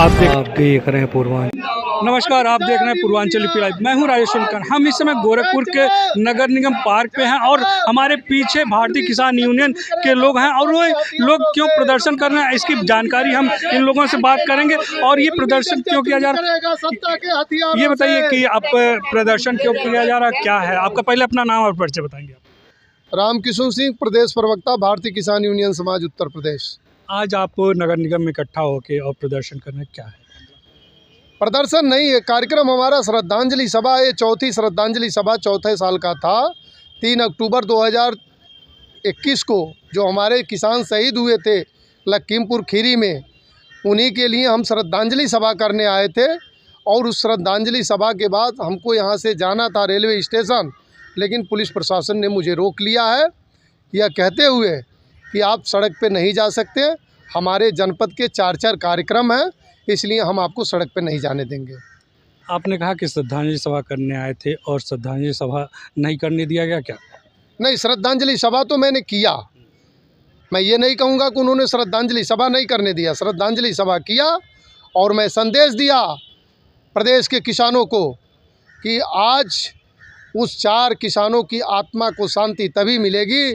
आप देख रहे हैं पूर्वांचल। नमस्कार, आप देख रहे हैं पूर्वांचल यूपी लाइव। मैं हूं राजेश सोनकर। हम इस समय गोरखपुर के नगर निगम पार्क पे हैं और हमारे पीछे भारतीय किसान यूनियन के लोग हैं और वो लोग क्यों प्रदर्शन कर रहे हैं इसकी जानकारी हम इन लोगों से बात करेंगे। और ये प्रदर्शन क्यों किया जा रहा है, ये बताइए कि आप प्रदर्शन क्यों किया जा रहा है, क्या है आपका? पहले अपना नाम और परिचय बताएंगे आप। रामकिशोर सिंह, प्रदेश प्रवक्ता, भारतीय किसान यूनियन समाज, उत्तर प्रदेश। आज आप नगर निगम में इकट्ठा होकर और प्रदर्शन करना क्या है? प्रदर्शन नहीं है, कार्यक्रम हमारा श्रद्धांजलि सभा। ये चौथी श्रद्धांजलि सभा चौथे साल का था। 3 अक्टूबर 2021 को जो हमारे किसान शहीद हुए थे लखीमपुर खीरी में, उन्हीं के लिए हम श्रद्धांजलि सभा करने आए थे। और उस श्रद्धांजलि सभा के बाद हमको यहाँ से जाना था रेलवे स्टेशन, लेकिन पुलिस प्रशासन ने मुझे रोक लिया है, यह कहते हुए कि आप सड़क पे नहीं जा सकते, हमारे जनपद के 4 कार्यक्रम हैं, इसलिए हम आपको सड़क पे नहीं जाने देंगे। आपने कहा कि श्रद्धांजलि सभा करने आए थे और श्रद्धांजलि सभा नहीं करने दिया गया क्या? नहीं, श्रद्धांजलि सभा तो मैंने किया। मैं ये नहीं कहूँगा कि उन्होंने श्रद्धांजलि सभा नहीं करने दिया। श्रद्धांजलि सभा किया और मैं संदेश दिया प्रदेश के किसानों को कि आज उस 4 किसानों की आत्मा को शांति तभी मिलेगी।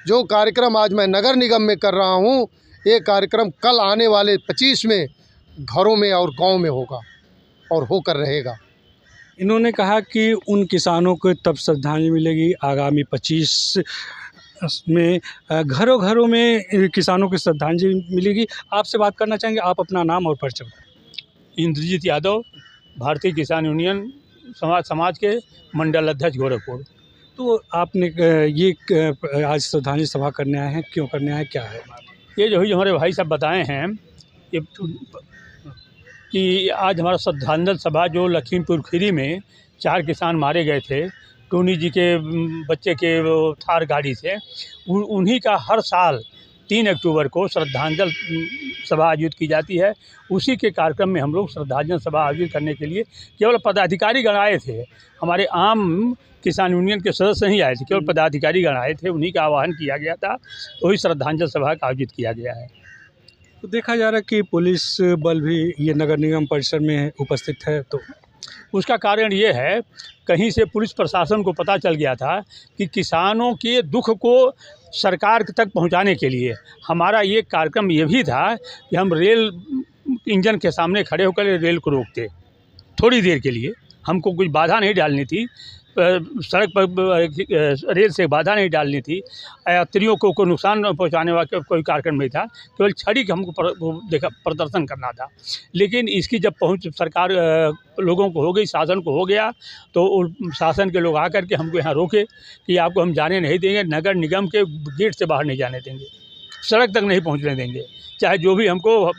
जो कार्यक्रम आज मैं नगर निगम में कर रहा हूँ, ये कार्यक्रम कल आने वाले 25 में घरों में और गांव में होगा और होकर रहेगा। इन्होंने कहा कि उन किसानों को तब श्रद्धांजलि मिलेगी आगामी 25 में घरों घरों में किसानों की श्रद्धांजलि मिलेगी। आपसे बात करना चाहेंगे, आप अपना नाम और परिचय बताएं। इंद्रजीत यादव, भारतीय किसान यूनियन समाज के मंडल अध्यक्ष गोरखपुर। तो आपने ये आज श्रद्धांजलि सभा करने आए हैं, क्यों करने आए हैं, क्या है? ये जो हमारे भाई साहब बताए हैं ये कि आज हमारा श्रद्धांजलि सभा जो लखीमपुर खीरी में 4 किसान मारे गए थे टोनी जी के बच्चे के थार गाड़ी से, उन्हीं का हर साल 3 अक्टूबर को श्रद्धांजलि सभा आयोजित की जाती है। उसी के कार्यक्रम में हम लोग श्रद्धांजलि सभा आयोजित करने के लिए केवल पदाधिकारी गण आए थे। हमारे आम किसान यूनियन के सदस्य नहीं आए थे, केवल पदाधिकारी गण आए थे, उन्हीं का आह्वान किया गया था, तो वही श्रद्धांजलि सभा का आयोजित किया गया है। तो देखा जा रहा है कि पुलिस बल भी ये नगर निगम परिसर में उपस्थित है, तो उसका कारण ये है, कहीं से पुलिस प्रशासन को पता चल गया था कि किसानों के दुख को सरकार तक पहुंचाने के लिए हमारा ये कार्यक्रम ये भी था कि हम रेल इंजन के सामने खड़े होकर रेल को रोकते थोड़ी देर के लिए। हमको कुछ बाधा नहीं डालनी थी, सड़क पर रेल से बाधा नहीं डालनी थी, यात्रियों को नुकसान पहुंचाने वाला कोई कार्यक्रम नहीं था, केवल छड़ी का हमको प्रदर्शन करना था। लेकिन इसकी जब पहुंच सरकार लोगों को हो गई, शासन को हो गया, तो शासन के लोग आकर के हमको यहाँ रोके कि आपको हम जाने नहीं देंगे, नगर निगम के गेट से बाहर नहीं जाने देंगे, सड़क तक नहीं पहुँचने देंगे, चाहे जो भी हमको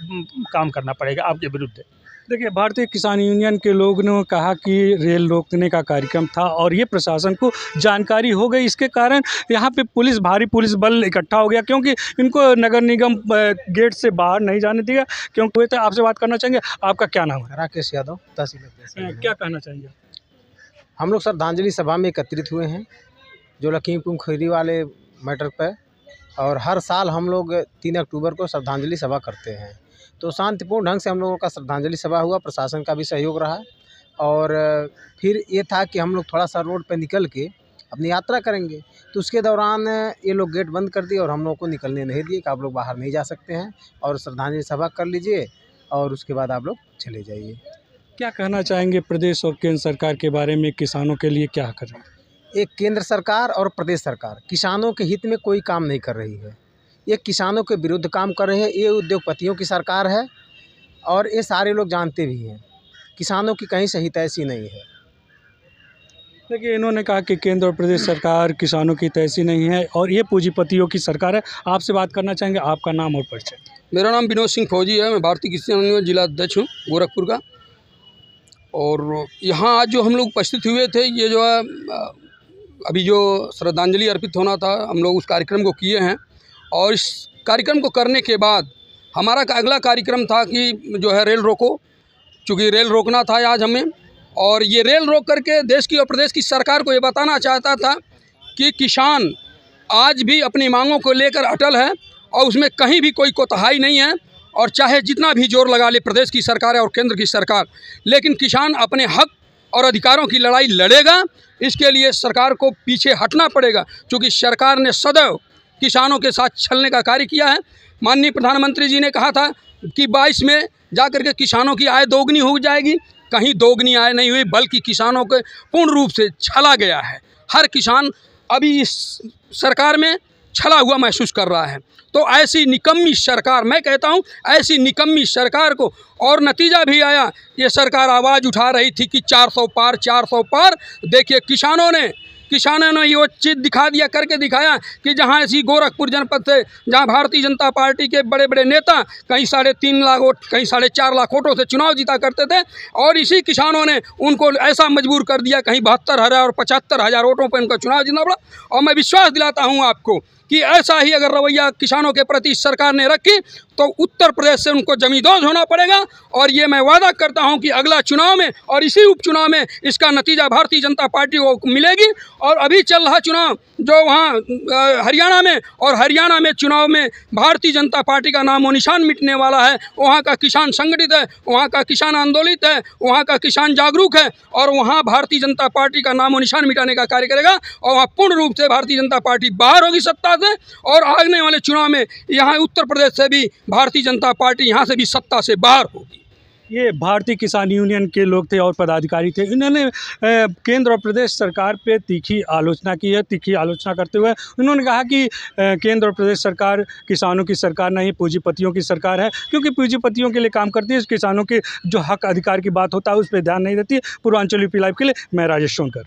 काम करना पड़ेगा आपके विरुद्ध। देखिए, भारतीय किसान यूनियन के लोगों ने कहा कि रेल रोकने का कार्यक्रम था और ये प्रशासन को जानकारी हो गई, इसके कारण यहाँ पे भारी पुलिस बल इकट्ठा हो गया, क्योंकि इनको नगर निगम गेट से बाहर नहीं जाने दिया। क्योंकि तो आपसे बात करना चाहेंगे, आपका क्या नाम है? राकेश यादव, तहसील। क्या कहना चाहेंगे? हम लोग श्रद्धांजलि सभा में एकत्रित हुए हैं जो लखीमपुर खीरी वाले मैटर पर, और हर साल हम लोग 3 अक्टूबर को श्रद्धांजलि सभा करते हैं। तो शांतिपूर्ण ढंग से हम लोगों का श्रद्धांजलि सभा हुआ, प्रशासन का भी सहयोग रहा। और फिर ये था कि हम लोग थोड़ा सा रोड पे निकल के अपनी यात्रा करेंगे, तो उसके दौरान ये लोग गेट बंद कर दिए और हम लोग को निकलने नहीं दिए कि आप लोग बाहर नहीं जा सकते हैं और श्रद्धांजलि सभा कर लीजिए और उसके बाद आप लोग चले जाइए। क्या कहना चाहेंगे प्रदेश और केंद्र सरकार के बारे में, किसानों के लिए क्या कर रही है? एक केंद्र सरकार और प्रदेश सरकार किसानों के हित में कोई काम नहीं कर रही है, ये किसानों के विरुद्ध काम कर रहे हैं। ये उद्योगपतियों की सरकार है और ये सारे लोग जानते भी हैं, किसानों की कहीं से हितैषी नहीं है। देखिए, इन्होंने कहा कि केंद्र और प्रदेश सरकार किसानों की हितैषी नहीं है और ये पूंजीपतियों की सरकार है। आपसे बात करना चाहेंगे, आपका नाम और परिचय? मेरा नाम विनोद सिंह फौजी है, मैं भारतीय किसान यूनियन जिला अध्यक्ष हूँ गोरखपुर का। और यहाँ आज जो हम लोग उपस्थित हुए थे, ये जो है अभी जो श्रद्धांजलि अर्पित होना था, हम लोग उस कार्यक्रम को किए हैं। और इस कार्यक्रम को करने के बाद हमारा अगला कार्यक्रम था कि जो है रेल रोको, चूँकि रेल रोकना था आज हमें। और ये रेल रोक करके देश की और प्रदेश की सरकार को ये बताना चाहता था कि किसान आज भी अपनी मांगों को लेकर अटल है और उसमें कहीं भी कोई कोताही नहीं है और चाहे जितना भी जोर लगा ले प्रदेश की सरकार और केंद्र की सरकार, लेकिन किसान अपने हक और अधिकारों की लड़ाई लड़ेगा। इसके लिए सरकार को पीछे हटना पड़ेगा, क्योंकि सरकार ने सदैव किसानों के साथ छलने का कार्य किया है। माननीय प्रधानमंत्री जी ने कहा था कि 22 में जाकर के किसानों की आय दोगुनी हो जाएगी। कहीं दोगुनी आय नहीं हुई, बल्कि किसानों को पूर्ण रूप से छला गया है। हर किसान अभी इस सरकार में छला हुआ महसूस कर रहा है। तो ऐसी निकम्मी सरकार, मैं कहता हूं, ऐसी निकम्मी सरकार को, और नतीजा भी आया। ये सरकार आवाज़ उठा रही थी कि 400 पार 400 पार। देखिए किसानों ने ये चीज़ दिखा दिया, करके दिखाया कि जहां ऐसी गोरखपुर जनपद से, जहां भारतीय जनता पार्टी के बड़े बड़े नेता कहीं 3.5 लाख वोट, कहीं 4.5 लाख वोटों से चुनाव जीता करते थे, और इसी किसानों ने उनको ऐसा मजबूर कर दिया, कहीं 72,000 और 75,000 वोटों पर उनका चुनाव जीतना पड़ा। और मैं विश्वास दिलाता हूँ आपको कि ऐसा ही अगर रवैया किसानों के प्रति सरकार ने रखी तो उत्तर प्रदेश से उनको जमींदोज होना पड़ेगा। और ये मैं वादा करता हूं कि अगला चुनाव में और इसी उपचुनाव में इसका नतीजा भारतीय जनता पार्टी को मिलेगी। और अभी चल रहा चुनाव जो वहाँ हरियाणा में, और हरियाणा में चुनाव में भारतीय जनता पार्टी का नामो निशान मिटने वाला है। वहाँ का किसान संगठित है, वहाँ का किसान आंदोलित है, वहाँ का किसान जागरूक है, और वहाँ भारतीय जनता पार्टी का नामो निशान मिटाने का कार्य करेगा। और वहाँ पूर्ण रूप से भारतीय जनता पार्टी बाहर होगी सत्ता से, और आने वाले चुनाव में यहाँ उत्तर प्रदेश से भी भारतीय जनता पार्टी यहाँ से भी सत्ता से बाहर होगी। ये भारतीय किसान यूनियन के लोग थे और पदाधिकारी थे। इन्होंने केंद्र और प्रदेश सरकार पे तीखी आलोचना की है। तीखी आलोचना करते हुए उन्होंने कहा कि केंद्र और प्रदेश सरकार किसानों की सरकार नहीं, पूंजीपतियों की सरकार है, क्योंकि पूंजीपतियों के लिए काम करती है, किसानों के जो हक अधिकार की बात होता है उस पर ध्यान नहीं देती है। पूर्वांचल यूपी लाइव के लिए मैं राजेश सोनकर।